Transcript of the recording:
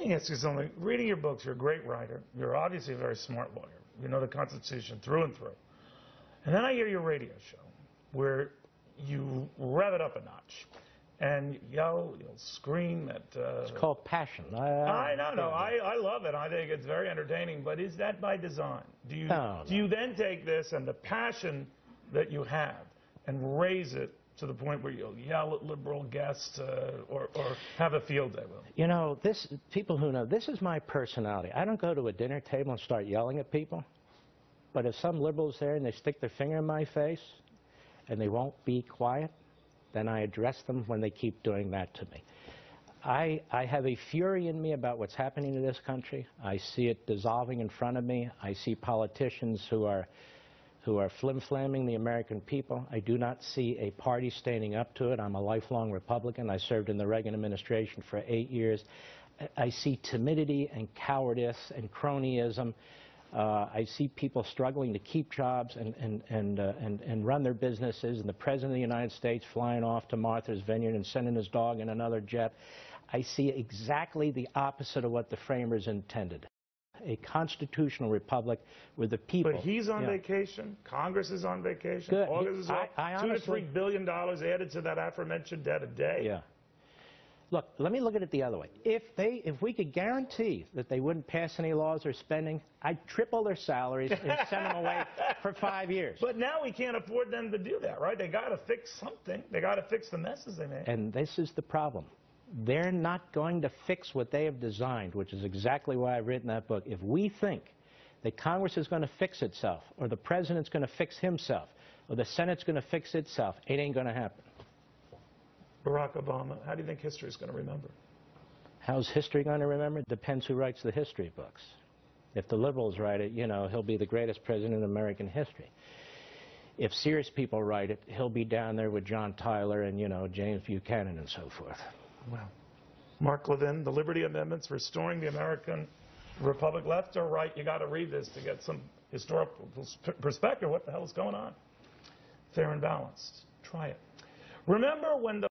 me ask you something. Reading your books, you're a great writer. You're obviously a very smart lawyer. You know the Constitution through and through. And then I hear your radio show where you rev it up a notch and you'll scream at... it's called passion. I love it. I think it's very entertaining. But is that by design? Do you then take this and the passion that you have and raise it to the point where you'll yell at liberal guests or have a field day with them? You know, people who know, this is my personality. I don't go to a dinner table and start yelling at people. But if some liberal's there and they stick their finger in my face and they won't be quiet, then I address them when they keep doing that to me. I have a fury in me about what's happening to this country. I see it dissolving in front of me. I see politicians who are flim-flamming the American people. I do not see a party standing up to it. I'm a lifelong Republican. I served in the Reagan administration for 8 years. I see timidity and cowardice and cronyism. I see people struggling to keep jobs and run their businesses, and the President of the United States flying off to Martha's Vineyard and sending his dog in another jet. I see exactly the opposite of what the framers intended. A constitutional republic where the people... But he's on vacation. Congress is on vacation. Good. August is off. $2 to $3 billion added to that aforementioned debt a day. Yeah. Look, let me look at it the other way. If we could guarantee that they wouldn't pass any laws or spending, I'd triple their salaries and send them away for 5 years. But now we can't afford them to do that, right? They got to fix something. They got to fix the messes they made. And this is the problem. They're not going to fix what they have designed, which is exactly why I've written that book. If we think that Congress is going to fix itself, or the President's going to fix himself, or the Senate's going to fix itself, it ain't going to happen. Barack Obama, how do you think history is going to remember? How's history going to remember? It depends who writes the history books. If the liberals write it, you know, he'll be the greatest president in American history. If serious people write it, he'll be down there with John Tyler and, you know, James Buchanan and so forth. Well, Mark Levin, the Liberty Amendments, Restoring the American Republic, left or right? You got to read this to get some historical perspective. What the hell is going on? Fair and balanced. Try it. Remember when the